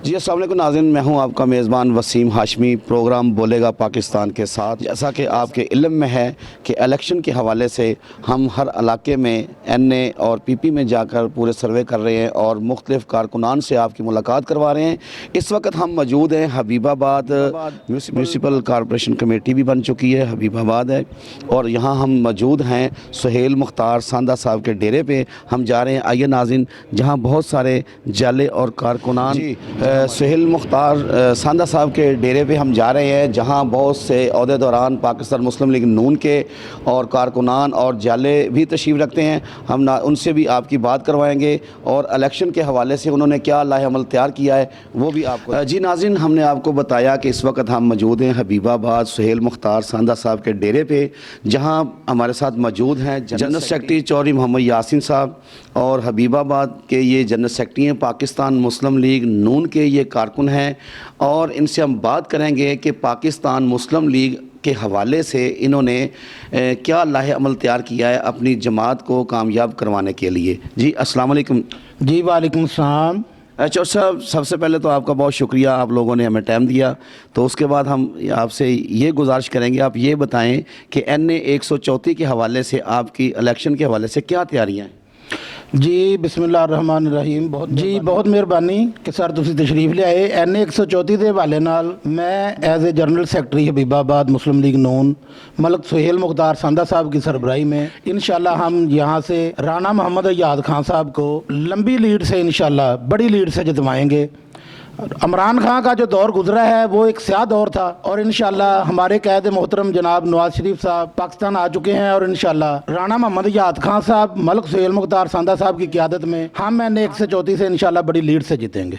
جی السلام علیکم ناظرین، میں ہوں آپ کا میزبان وسیم ہاشمی، پروگرام بولے گا پاکستان کے ساتھ۔ جیسا کہ آپ کے علم میں ہے کہ الیکشن کے حوالے سے ہم ہر علاقے میں این اے اور پی پی میں جا کر پورے سروے کر رہے ہیں اور مختلف کارکنان سے آپ کی ملاقات کروا رہے ہیں۔ اس وقت ہم موجود ہیں حبیب آباد، میونسپل کارپوریشن کمیٹی بھی بن چکی ہے، حبیب آباد ہے، اور یہاں ہم موجود ہیں سہیل مختار ساندہ صاحب کے ڈیرے پہ ہم جا رہے ہیں۔ آئیے ناظرین، جہاں بہت سارے جالے اور کارکنان سہیل مختار ساندہ صاحب کے ڈیرے پہ ہم جا رہے ہیں، جہاں بہت سے عہدیداران پاکستان مسلم لیگ نون کے اور کارکنان اور جالے بھی تشریف رکھتے ہیں۔ ہم ان سے بھی آپ کی بات کروائیں گے اور الیکشن کے حوالے سے انہوں نے کیا لاہ عمل تیار کیا ہے وہ بھی آپ کو۔ جی ناظرین، ہم نے آپ کو بتایا کہ اس وقت ہم موجود ہیں حبیب آباد سہیل مختار ساندہ صاحب کے ڈیرے پہ، جہاں ہمارے ساتھ موجود ہیں جنرل سیکرٹری چودھری محمد یاسین صاحب، اور حبیب آباد کے یہ جنرل سیکرٹری ہیں، پاکستان مسلم لیگ نون کے یہ کارکن ہیں، اور ان سے ہم بات کریں گے کہ پاکستان مسلم لیگ کے حوالے سے انہوں نے کیا لاہ عمل تیار کیا ہے اپنی جماعت کو کامیاب کروانے کے لیے۔ جی السلام علیکم۔ جی وعلیکم السلام۔ چودھری صاحب، سب سے پہلے تو آپ کا بہت شکریہ، آپ لوگوں نے ہمیں ٹائم دیا۔ تو اس کے بعد ہم آپ سے یہ گزارش کریں گے، آپ یہ بتائیں کہ این اے 134 کے حوالے سے آپ کی الیکشن کے حوالے سے کیا تیاریاں ہیں؟ جی بسم اللہ الرحمن الرحیم۔ بہت مہربانی کہ سر تسی تشریف لے آئے۔ این اے 134 دے حوالے نال میں ایز اے جنرل سیکرٹری حبیب آباد مسلم لیگ نون ملک سہیل مختار ساندہ صاحب کی سربراہی میں انشاءاللہ ہم یہاں سے رانا محمد ایاد خان صاحب کو لمبی لیڈ سے انشاءاللہ بڑی لیڈ سے جتوائیں گے۔ عمران خان کا جو دور گزرا ہے وہ ایک سیاہ دور تھا، اور انشاءاللہ ہمارے قائد محترم جناب نواز شریف صاحب پاکستان آ چکے ہیں، اور انشاءاللہ رانا محمد ایاد خان صاحب ملک سہیل مختار ساندہ صاحب کی قیادت میں ہم این اے 134 سے انشاءاللہ بڑی لیڈ سے جیتیں گے۔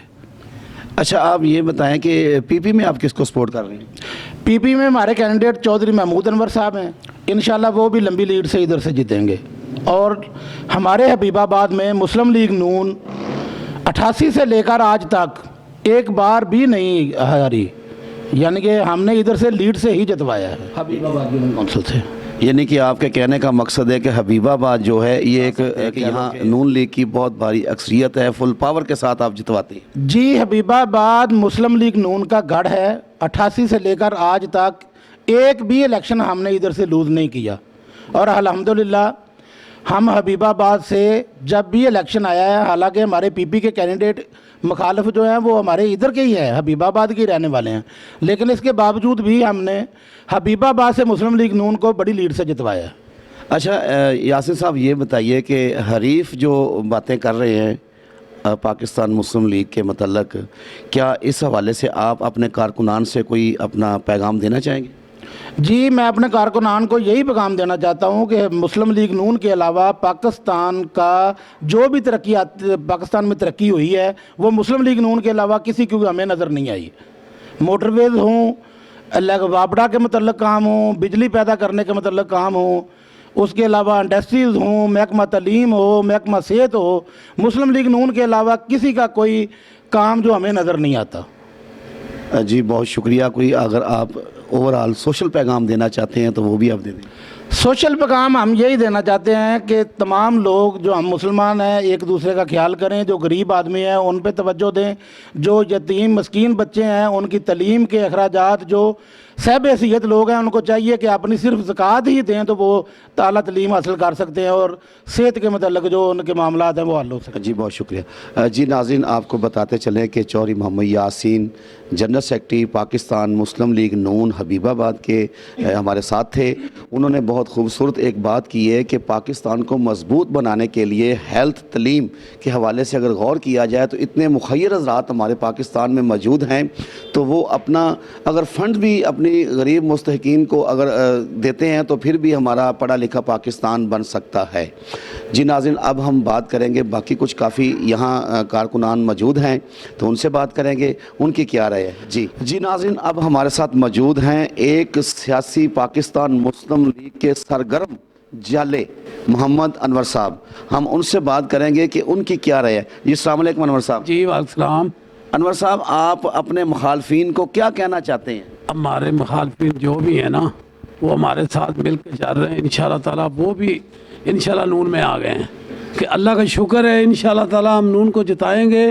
اچھا، آپ یہ بتائیں کہ پی پی میں آپ کس کو سپورٹ کر رہے ہیں؟ پی پی میں ہمارے کینڈیڈیٹ چودھری محمود انور صاحب ہیں، انشاءاللہ وہ بھی لمبی لیڈ سے ادھر سے جیتیں گے۔ اور ہمارے حبیب آباد میں مسلم لیگ نون 88 سے لے کر آج تک ایک بار بھی نہیں ہاری، یعنی کہ ہم نے ادھر سے لیڈ سے ہی جتوایا ہے حبیب آباد کونسل سے۔ یعنی کہ آپ کے کہنے کا مقصد ہے کہ حبیب آباد جو ہے یہ ایک یہاں نون لیگ کی بہت بھاری اکثریت ہے، فل پاور کے ساتھ آپ جتواتے ہیں؟ جی حبیب آباد مسلم لیگ نون کا گڑھ ہے، 88 سے لے کر آج تک ایک بھی الیکشن ہم نے ادھر سے لوز نہیں کیا، اور الحمدللہ ہم حبیب آباد سے جب بھی الیکشن آیا ہے، حالانکہ ہمارے پی پی کے کینڈیڈیٹ مخالف جو ہیں وہ ہمارے ادھر کے ہی ہیں، حبیب آباد کے رہنے والے ہیں، لیکن اس کے باوجود بھی ہم نے حبیب آباد سے مسلم لیگ نون کو بڑی لیڈ سے جتوایا ہے۔ اچھا یاسین صاحب، یہ بتائیے کہ حریف جو باتیں کر رہے ہیں پاکستان مسلم لیگ کے متعلق، کیا اس حوالے سے آپ اپنے کارکنان سے کوئی اپنا پیغام دینا چاہیں گے؟ جی میں اپنے کارکنان کو یہی پیغام دینا چاہتا ہوں کہ مسلم لیگ نون کے علاوہ پاکستان کا جو بھی پاکستان میں ترقی ہوئی ہے وہ مسلم لیگ نون کے علاوہ کسی کو ہمیں نظر نہیں آئی۔ موٹر ویز ہوں، وابڑا کے متعلق کام ہوں، بجلی پیدا کرنے کے متعلق کام ہوں، اس کے علاوہ انڈسٹریز ہوں، محکمہ تعلیم ہو، محکمہ صحت ہو، مسلم لیگ نون کے علاوہ کسی کا کوئی کام جو ہمیں نظر نہیں آتا۔ جی بہت شکریہ۔ کوئی اگر آپ اوورآل سوشل پیغام دینا چاہتے ہیں تو وہ بھی آپ دے دیں۔ سوشل پیغام ہم یہی دینا چاہتے ہیں کہ تمام لوگ جو ہم مسلمان ہیں ایک دوسرے کا خیال کریں، جو غریب آدمی ہیں ان پہ توجہ دیں، جو یتیم مسکین بچے ہیں ان کی تعلیم کے اخراجات، جو صاحب حیثیت لوگ ہیں ان کو چاہیے کہ اپنی صرف زکوٰۃ ہی دیں تو وہ اعلیٰ تعلیم حاصل کر سکتے ہیں، اور صحت کے متعلق جو ان کے معاملات ہیں وہ حل ہو سکتے ہیں۔ جی بہت شکریہ۔ جی ناظرین، آپ کو بتاتے چلیں کہ چودھری محمد یاسین جنرل سیکرٹری پاکستان مسلم لیگ نون حبیب آباد کے ہمارے ساتھ تھے۔ انہوں نے بہت خوبصورت ایک بات کی ہے کہ پاکستان کو مضبوط بنانے کے لیے ہیلتھ تعلیم کے حوالے سے اگر غور کیا جائے تو اتنے مخیر حضرات ہمارے پاکستان میں موجود ہیں، تو وہ اپنا اگر فنڈ بھی اپنی غریب مستحقین کو اگر دیتے ہیں تو پھر بھی ہمارا پڑھا لکھا پاکستان بن سکتا ہے۔ جی ناظرین، اب ہم بات کریں گے، باقی کچھ کافی یہاں کارکنان موجود ہیں تو ان سے بات کریں گے ان کی کیا رائے ہے۔ جی ناظرین، اب ہمارے ساتھ موجود ہیں ایک سیاسی پاکستان مسلم لیگ کے سرگرم جالے محمد انور صاحب، ہم ان سے بات کریں گے کہ ان کی کیا رائے ہے۔ جی السلام علیکم انور صاحب۔ جی وعلیکم السلام۔ انور صاحب، آپ اپنے مخالفین کو کیا کہنا چاہتے ہیں؟ ہمارے مخالفین جو بھی ہیں نا وہ ہمارے ساتھ مل کے چل رہے ہیں، انشاءاللہ تعالیٰ وہ بھی انشاءاللہ نون میں آ گئے ہیں، کہ اللہ کا شکر ہے انشاءاللہ تعالیٰ ہم نون کو جتائیں گے،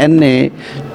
NA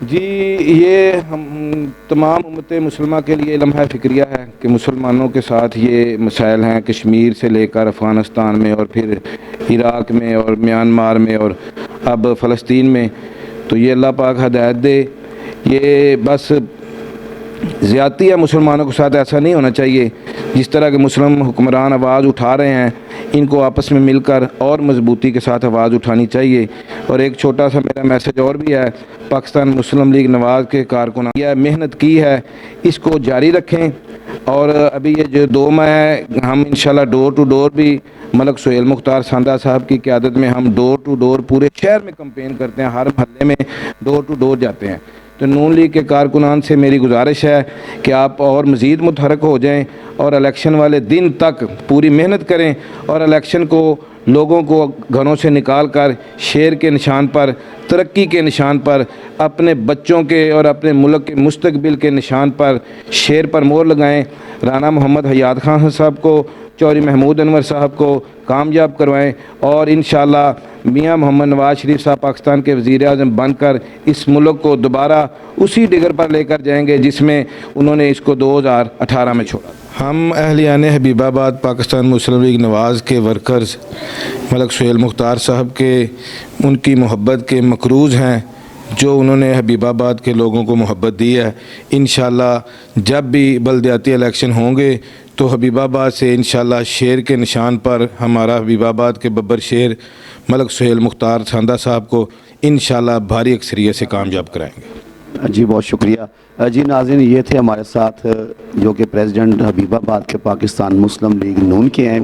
جی یہ ہم تمام امت مسلمہ کے لیے لمحہ فکریہ ہے کہ مسلمانوں کے ساتھ یہ مسائل ہیں، کشمیر سے لے کر افغانستان میں اور پھر عراق میں اور میانمار میں اور اب فلسطین میں. تو یہ اللہ پاک ہدایت دے. یہ بس زیادتی ہے مسلمانوں کے ساتھ، ایسا نہیں ہونا چاہیے. جس طرح کے مسلم حکمران آواز اٹھا رہے ہیں، ان کو آپس میں مل کر اور مضبوطی کے ساتھ آواز اٹھانی چاہیے. اور ایک چھوٹا سا میرا میسج اور بھی ہے، پاکستان مسلم لیگ نواز کے کارکنان یہ محنت کی ہے، اس کو جاری رکھیں. اور ابھی یہ جو 2 ماہ ہے، ہم انشاءاللہ ڈور ٹو ڈور بھی ملک سہیل مختار ساندہ صاحب کی قیادت میں ہم ڈور ٹو ڈور پورے شہر میں کمپین کرتے ہیں، ہر محلے میں ڈور ٹو ڈور جاتے ہیں. تو نون لیگ کے کارکنان سے میری گزارش ہے کہ آپ اور مزید متحرک ہو جائیں اور الیکشن والے دن تک پوری محنت کریں اور الیکشن کو لوگوں کو گھروں سے نکال کر شیر کے نشان پر، ترقی کے نشان پر، اپنے بچوں کے اور اپنے ملک کے مستقبل کے نشان پر شیر پر مہر لگائیں. رانا محمد حیات خان صاحب کو، چوہدری محمود انور صاحب کو کامیاب کروائیں اور انشاءاللہ میاں محمد نواز شریف صاحب پاکستان کے وزیر اعظم بن کر اس ملک کو دوبارہ اسی ڈگر پر لے کر جائیں گے جس میں انہوں نے اس کو 2018 میں چھوڑا. ہم اہلیان حبیب آباد پاکستان مسلم لیگ نواز کے ورکرز ملک سہیل مختار صاحب کے ان کی محبت کے مقروض ہیں، جو انہوں نے حبیب آباد کے لوگوں کو محبت دی ہے. انشاءاللہ جب بھی بلدیاتی الیکشن ہوں گے تو حبیب آباد سے انشاءاللہ شیر کے نشان پر ہمارا حبیب آباد کے ببر شیر ملک سہیل مختار ساندہ صاحب کو انشاءاللہ بھاری اکثریت سے کامیاب کرائیں گے. جی بہت شکریہ. جی ناظرین، یہ تھے ہمارے ساتھ جو کہ پریزیڈنٹ حبیب آباد کے پاکستان مسلم لیگ نون کے ہیں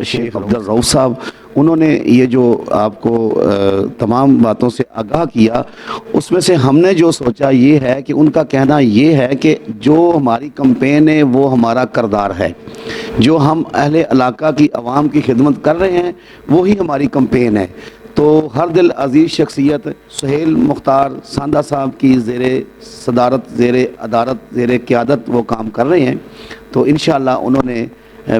شیخ عبدالرؤف صاحب. انہوں نے یہ جو آپ کو تمام باتوں سے آگاہ کیا، اس میں سے ہم نے جو سوچا یہ ہے کہ ان کا کہنا یہ ہے کہ جو ہماری کمپین ہے وہ ہمارا کردار ہے، جو ہم اہل علاقہ کی عوام کی خدمت کر رہے ہیں وہی ہماری کمپین ہے. تو ہر دل عزیز شخصیت سہیل مختار ساندہ صاحب کی زیر صدارت، زیر ادارت، زیر قیادت وہ کام کر رہے ہیں. تو انشاءاللہ انہوں نے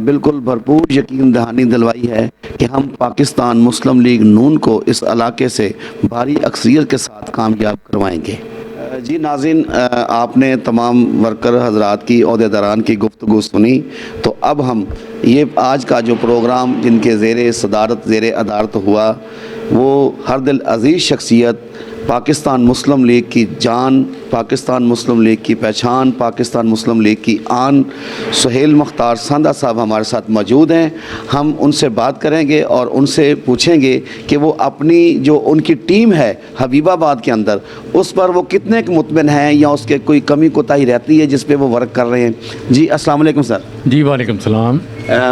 بالکل بھرپور یقین دہانی دلوائی ہے کہ ہم پاکستان مسلم لیگ نون کو اس علاقے سے بھاری اکثریت کے ساتھ کامیاب کروائیں گے. جی ناظرین، آپ نے تمام ورکر حضرات کی، عہدیداران کی گفتگو سنی. تو اب ہم یہ آج کا جو پروگرام جن کے زیر صدارت، زیر ادارت ہوا، وہ ہر دل عزیز شخصیت، پاکستان مسلم لیگ کی جان، پاکستان مسلم لیگ کی پہچان، پاکستان مسلم لیگ کی آن، سہیل مختار ساندہ صاحب ہمارے ساتھ موجود ہیں. ہم ان سے بات کریں گے اور ان سے پوچھیں گے کہ وہ اپنی جو ان کی ٹیم ہے حبیب آباد کے اندر، اس پر وہ کتنے مطمئن ہیں یا اس کے کوئی کمی کوتاہی رہتی ہے جس پہ وہ ورک کر رہے ہیں. جی السلام علیکم سر. جی وعلیکم السلام.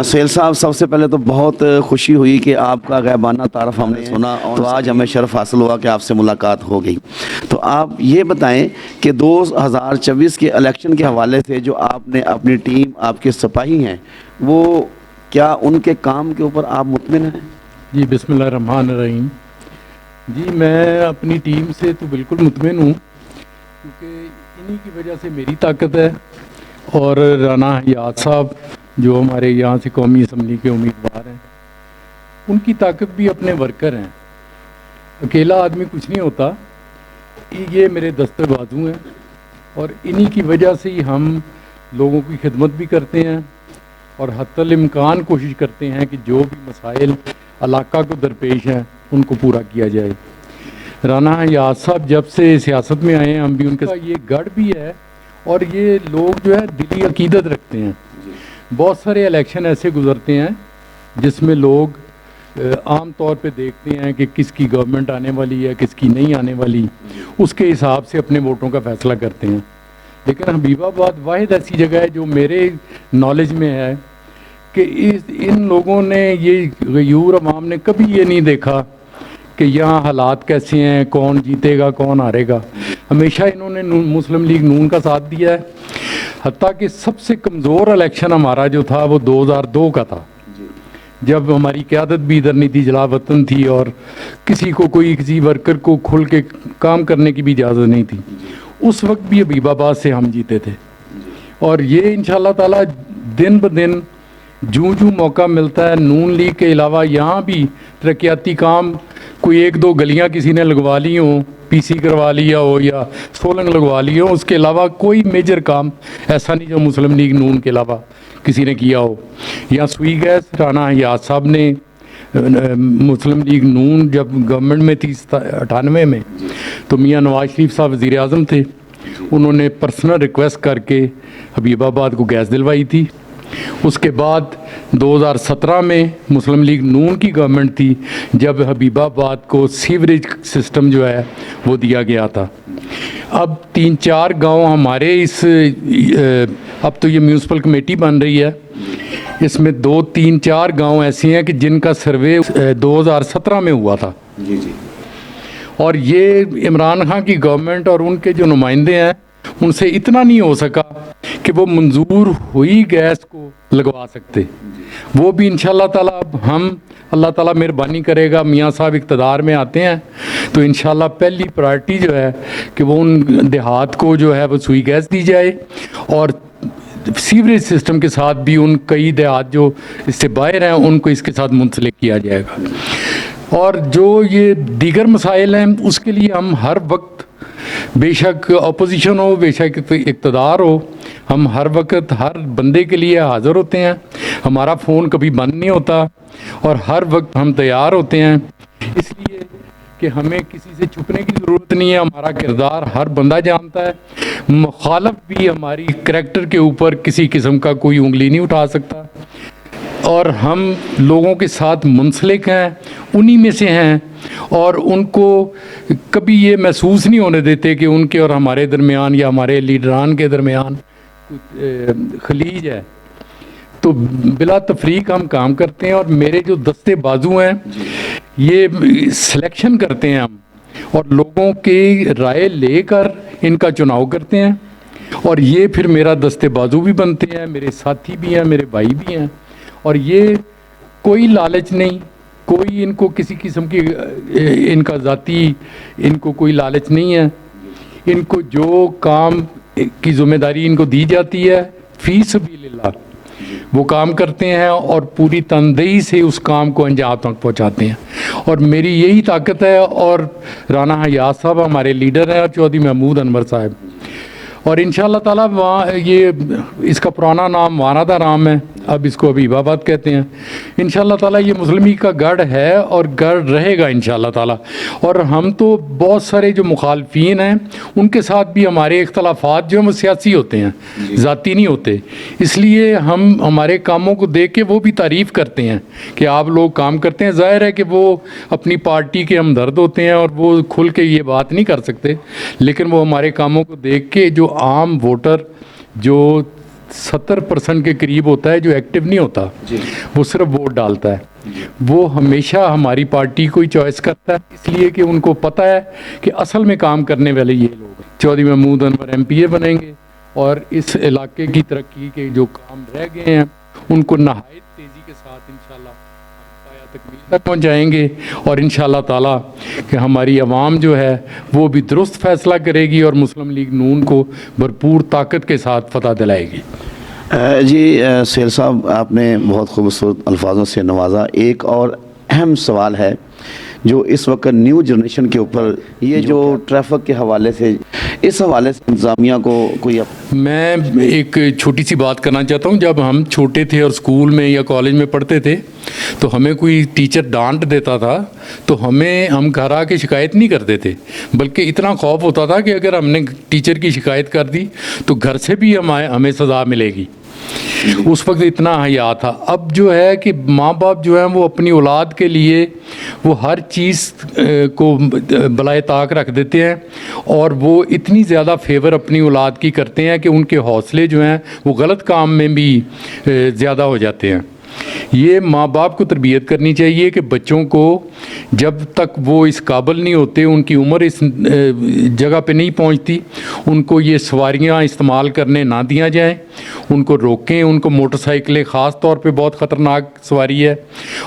سہیل صاحب، سب سے پہلے تو بہت خوشی ہوئی کہ آپ کا غیبانہ تعارف ہم نے سنا، تو آج ہمیں شرف حاصل ہوا کہ آپ سے ملاقات ہو گئی. تو آپ یہ بتائیں کہ 2024 کے الیکشن کے حوالے سے جو آپ نے اپنی ٹیم، آپ کے سپاہی ہیں، وہ کیا ان کے کام کے اوپر آپ مطمئن ہیں؟ جی بسم اللہ الرحمن الرحیم. جی میں اپنی ٹیم سے تو بالکل مطمئن ہوں، کیونکہ انہی کی وجہ سے میری طاقت ہے. اور رانا حیات صاحب جو ہمارے یہاں سے قومی اسمبلی کے امیدوار ہیں، ان کی طاقت بھی اپنے ورکر ہیں. اکیلا آدمی کچھ نہیں ہوتا. یہ میرے دستے بازو ہیں اور انہی کی وجہ سے ہی ہم لوگوں کی خدمت بھی کرتے ہیں اور حتی الامکان کوشش کرتے ہیں کہ جو بھی مسائل علاقہ کو درپیش ہیں ان کو پورا کیا جائے. رانا حیات صاحب جب سے سیاست میں آئے ہیں، ہم بھی ان کے ساتھ، یہ گڑھ بھی ہے اور یہ لوگ جو ہے دلی عقیدت رکھتے ہیں. بہت سارے الیکشن ایسے گزرتے ہیں جس میں لوگ عام طور پہ دیکھتے ہیں کہ کس کی گورنمنٹ آنے والی ہے، کس کی نہیں آنے والی، اس کے حساب سے اپنے ووٹوں کا فیصلہ کرتے ہیں. لیکن حبیب آباد واحد ایسی جگہ ہے جو میرے نالج میں ہے کہ ان لوگوں نے، یہ غیور عوام نے کبھی یہ نہیں دیکھا کہ یہاں حالات کیسے ہیں، کون جیتے گا، کون ہارے گا. ہمیشہ انہوں نے مسلم لیگ نون کا ساتھ دیا ہے. حتیٰ کہ سب سے کمزور الیکشن ہمارا جو تھا وہ 2002 کا تھا، جب ہماری قیادت بھی ادھر نہیں تھی، جلا وطن تھی اور کسی ورکر کو کھل کے کام کرنے کی بھی اجازت نہیں تھی. اس وقت بھی حبیب آباد سے ہم جیتے تھے. اور یہ انشاءاللہ تعالی دن بدن جوں موقع ملتا ہے، نون لیگ کے علاوہ یہاں بھی ترقیاتی کام، کوئی 1-2 گلیاں کسی نے لگوا لی ہوں PC کروا لیا ہو یا سولنگ لگوا لی ہو، اس کے علاوہ کوئی میجر کام ایسا نہیں جو مسلم لیگ نون کے علاوہ کسی نے کیا ہو. یا سوئی گیس رانا حیات صاحب نے مسلم لیگ نون جب گورنمنٹ میں تھی 98 میں، تو میاں نواز شریف صاحب وزیر اعظم تھے، انہوں نے پرسنل ریکویسٹ کر کے حبیب آباد کو گیس دلوائی تھی. اس کے بعد 2017 میں مسلم لیگ نون کی گورنمنٹ تھی جب حبیب آباد کو سیوریج سسٹم جو ہے وہ دیا گیا تھا. اب 3-4 گاؤں ہمارے اب تو یہ میونسپل کمیٹی بن رہی ہے، اس میں 2-3-4 گاؤں ایسے ہیں کہ جن کا سروے 2017 میں ہوا تھا. اور یہ عمران خان کی گورنمنٹ اور ان کے جو نمائندے ہیں ان سے اتنا نہیں ہو سکا کہ وہ منظور ہوئی گیس کو لگوا سکتے. وہ بھی انشاءاللہ تعالیٰ اب اللہ تعالیٰ مہربانی کرے گا، میاں صاحب اقتدار میں آتے ہیں تو انشاءاللہ پہلی پرائرٹی جو ہے کہ وہ ان دیہات کو جو ہے وہ سوئی گیس دی جائے، اور سیوریج سسٹم کے ساتھ بھی ان کئی دیہات جو اس سے باہر ہیں ان کو اس کے ساتھ منسلک کیا جائے گا. اور جو یہ دیگر مسائل ہیں اس کے لیے ہم ہر وقت، بے شک اپوزیشن ہو بے شک اقتدار ہو، ہم ہر وقت ہر بندے کے لیے حاضر ہوتے ہیں. ہمارا فون کبھی بند نہیں ہوتا اور ہر وقت ہم تیار ہوتے ہیں، اس لیے کہ ہمیں کسی سے چھپنے کی ضرورت نہیں ہے. ہمارا کردار ہر بندہ جانتا ہے. مخالف بھی ہماری کریکٹر کے اوپر کسی قسم کا کوئی انگلی نہیں اٹھا سکتا، اور ہم لوگوں کے ساتھ منسلک ہیں، انہی میں سے ہیں، اور ان کو کبھی یہ محسوس نہیں ہونے دیتے کہ ان کے اور ہمارے درمیان یا ہمارے لیڈران کے درمیان خلیج ہے. تو بلا تفریق ہم کام کرتے ہیں، اور میرے جو دستے بازو ہیں یہ سلیکشن کرتے ہیں ہم، اور لوگوں کی رائے لے کر ان کا چناؤ کرتے ہیں، اور یہ پھر میرا دستے بازو بھی بنتے ہیں، میرے ساتھی بھی ہیں، میرے بھائی بھی ہیں. اور یہ کوئی لالچ نہیں، کوئی ان کو کسی قسم کی ان کا ذاتی ان کو کوئی لالچ نہیں ہے. ان کو جو کام کی ذمہ داری ان کو دی جاتی ہے فی سبیل اللہ وہ کام کرتے ہیں، اور پوری تندہی سے اس کام کو انجام تک پہنچاتے ہیں. اور میری یہی طاقت ہے. اور رانا حیات صاحب ہمارے لیڈر ہیں، اور چودھری محمود انور صاحب، اور انشاءاللہ تعالیٰ وہاں یہ اس کا پرانا نام وانادہ رام ہے، اب اس کو حبیب آباد کہتے ہیں. انشاءاللہ تعالیٰ یہ مسلم لیگ کا گڑھ ہے اور گڑھ رہے گا انشاءاللہ تعالیٰ. اور ہم تو بہت سارے جو مخالفین ہیں ان کے ساتھ بھی ہمارے اختلافات جو ہیں وہ سیاسی ہوتے ہیں، ذاتی نہیں ہوتے. اس لیے ہم ہمارے کاموں کو دیکھ کے وہ بھی تعریف کرتے ہیں کہ آپ لوگ کام کرتے ہیں. ظاہر ہے کہ وہ اپنی پارٹی کے ہمدرد ہوتے ہیں اور وہ کھل کے یہ بات نہیں کر سکتے، لیکن وہ ہمارے کاموں کو دیکھ کے جو عام ووٹر جو 70% کے قریب ہوتا ہے، جو ایکٹیو نہیں ہوتا، وہ صرف ووٹ ڈالتا ہے، وہ ہمیشہ ہماری پارٹی کو ہی چوائس کرتا ہے، اس لیے کہ ان کو پتہ ہے کہ اصل میں کام کرنے والے یہ لوگ ہیں. چودھری محمود انور MPA بنیں گے، اور اس علاقے کی ترقی کے جو کام رہ گئے ہیں ان کو نہایت تیزی کے ساتھ انشاءاللہ پایہ تکمیل تک پہنچائیں گے. اور انشاءاللہ تعالیٰ کہ ہماری عوام جو ہے وہ بھی درست فیصلہ کرے گی اور مسلم لیگ نون کو بھرپور طاقت کے ساتھ فتح دلائے گی. جی سہیل صاحب، آپ نے بہت خوبصورت الفاظوں سے نوازا. ایک اور اہم سوال ہے جو اس وقت نیو جنریشن کے اوپر، یہ جو ٹریفک کے حوالے سے، اس حوالے سے انتظامیہ کو کوئی میں ایک چھوٹی سی بات کرنا چاہتا ہوں. جب ہم چھوٹے تھے اور اسکول میں یا کالج میں پڑھتے تھے تو ہمیں کوئی ٹیچر ڈانٹ دیتا تھا تو ہم گھر آ کے شکایت نہیں کرتے تھے، بلکہ اتنا خوف ہوتا تھا کہ اگر ہم نے ٹیچر کی شکایت کر دی تو گھر سے بھی ہمیں سزا ملے گی. اس وقت اتنا حیا تھا. اب جو ہے کہ ماں باپ جو ہیں وہ اپنی اولاد کے لیے وہ ہر چیز کو بلائے طاق رکھ دیتے ہیں، اور وہ اتنی زیادہ فیور اپنی اولاد کی کرتے ہیں کہ ان کے حوصلے جو ہیں وہ غلط کام میں بھی زیادہ ہو جاتے ہیں. یہ ماں باپ کو تربیت کرنی چاہیے کہ بچوں کو جب تک وہ اس قابل نہیں ہوتے، ان کی عمر اس جگہ پہ نہیں پہنچتی، ان کو یہ سواریاں استعمال کرنے نہ دیا جائیں، ان کو روکیں. ان کو موٹر سائیکلیں خاص طور پہ بہت خطرناک سواری ہے،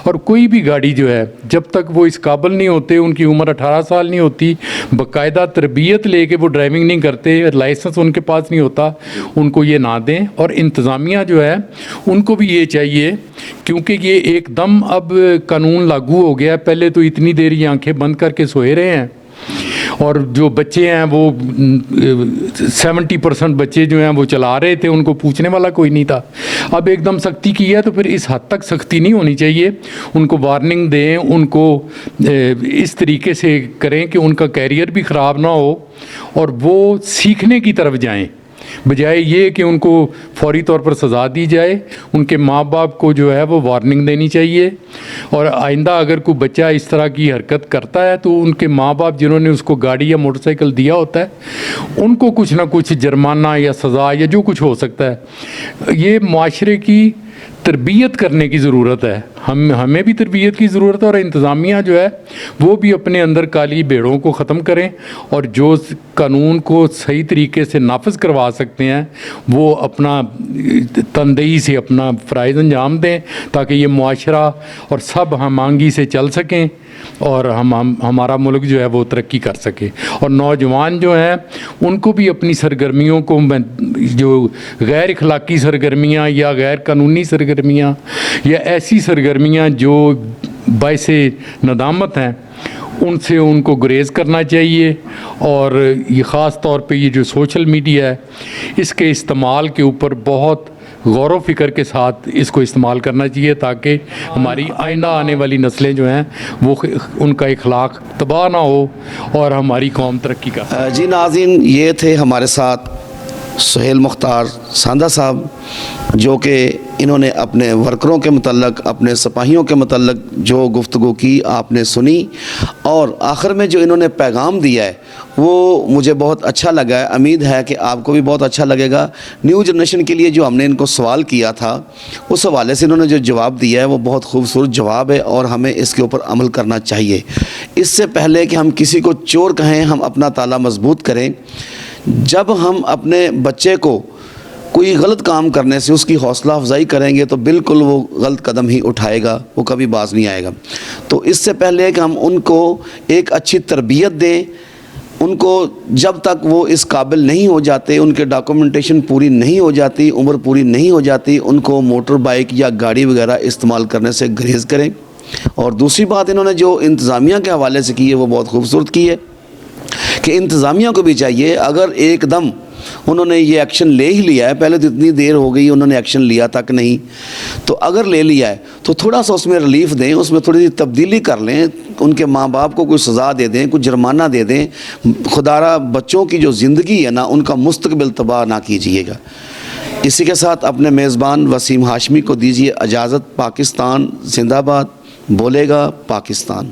اور کوئی بھی گاڑی جو ہے جب تک وہ اس قابل نہیں ہوتے، ان کی عمر 18 سال نہیں ہوتی، باقاعدہ تربیت لے کے وہ ڈرائیونگ نہیں کرتے، لائسنس ان کے پاس نہیں ہوتا، ان کو یہ نہ دیں. اور انتظامیہ جو ہے ان کو بھی یہ چاہیے، کیونکہ یہ ایک دم اب قانون لاگو ہو گیا ہے. پہلے تو اتنی دیر یہ آنکھیں بند کر کے سوئے رہے ہیں، اور جو بچے ہیں وہ 70% بچے جو ہیں وہ چلا رہے تھے, ان کو پوچھنے والا کوئی نہیں تھا. اب ایک دم سختی کی ہے تو پھر اس حد تک سختی نہیں ہونی چاہیے. ان کو وارننگ دیں, ان کو اس طریقے سے کریں کہ ان کا کیریئر بھی خراب نہ ہو اور وہ سیکھنے کی طرف جائیں, بجائے یہ کہ ان کو فوری طور پر سزا دی جائے. ان کے ماں باپ کو جو ہے وہ وارننگ دینی چاہیے, اور آئندہ اگر کوئی بچہ اس طرح کی حرکت کرتا ہے تو ان کے ماں باپ جنہوں نے اس کو گاڑی یا موٹر سائیکل دیا ہوتا ہے ان کو کچھ نہ کچھ جرمانہ یا سزا یا جو کچھ ہو سکتا ہے. یہ معاشرے کی تربیت کرنے کی ضرورت ہے, ہمیں بھی تربیت کی ضرورت ہے, اور انتظامیہ جو ہے وہ بھی اپنے اندر کالی بھیڑوں کو ختم کریں, اور جو قانون کو صحیح طریقے سے نافذ کروا سکتے ہیں وہ اپنا تندہی سے اپنا فرائض انجام دیں, تاکہ یہ معاشرہ اور سب ہم آہنگی سے چل سکیں اور ہمارا ملک جو ہے وہ ترقی کر سکے. اور نوجوان جو ہیں ان کو بھی اپنی سرگرمیوں کو, جو غیر اخلاقی سرگرمیاں یا غیر قانونی سرگرمیاں یا ایسی سرگرمیاں جو باعث ندامت ہیں, ان سے ان کو گریز کرنا چاہیے. اور یہ خاص طور پہ یہ جو سوشل میڈیا ہے اس کے استعمال کے اوپر بہت غور و فکر کے ساتھ اس کو استعمال کرنا چاہیے, تاکہ ہماری آئندہ آنے والی نسلیں جو ہیں وہ ان کا اخلاق تباہ نہ ہو اور ہماری قوم ترقی کر سکے. جی ناظرین, یہ تھے ہمارے ساتھ سہیل مختار ساندہ صاحب, جو کہ انہوں نے اپنے ورکروں کے متعلق, اپنے سپاہیوں کے متعلق جو گفتگو کی آپ نے سنی, اور آخر میں جو انہوں نے پیغام دیا ہے وہ مجھے بہت اچھا لگا ہے. امید ہے کہ آپ کو بھی بہت اچھا لگے گا. نیو جنریشن کے لیے جو ہم نے ان کو سوال کیا تھا اس حوالے سے انہوں نے جو جواب دیا ہے وہ بہت خوبصورت جواب ہے, اور ہمیں اس کے اوپر عمل کرنا چاہیے. اس سے پہلے کہ ہم کسی کو چور کہیں, ہم اپنا تالا مضبوط کریں. جب ہم اپنے بچے کو کوئی غلط کام کرنے سے اس کی حوصلہ افزائی کریں گے تو بالکل وہ غلط قدم ہی اٹھائے گا, وہ کبھی باز نہیں آئے گا. تو اس سے پہلے کہ ہم ان کو ایک اچھی تربیت دیں, ان کو جب تک وہ اس قابل نہیں ہو جاتے, ان کے ڈاکومنٹیشن پوری نہیں ہو جاتی, عمر پوری نہیں ہو جاتی, ان کو موٹر بائک یا گاڑی وغیرہ استعمال کرنے سے گریز کریں. اور دوسری بات انہوں نے جو انتظامیہ کے حوالے سے کی ہے وہ بہت خوبصورت کی ہے, کہ انتظامیہ کو بھی چاہیے, اگر ایک دم انہوں نے یہ ایکشن لے ہی لیا ہے, پہلے تو اتنی دیر ہو گئی انہوں نے ایکشن لیا تک نہیں, تو اگر لے لیا ہے تو تھوڑا سا اس میں ریلیف دیں, اس میں تھوڑی سی تبدیلی کر لیں, ان کے ماں باپ کو کوئی سزا دے دیں, کوئی جرمانہ دے دیں. خدارہ بچوں کی جو زندگی ہے نا ان کا مستقبل تباہ نہ کیجیے گا. اسی کے ساتھ اپنے میزبان وسیم ہاشمی کو دیجیے اجازت. پاکستان زندہ باد, بولے گا پاکستان.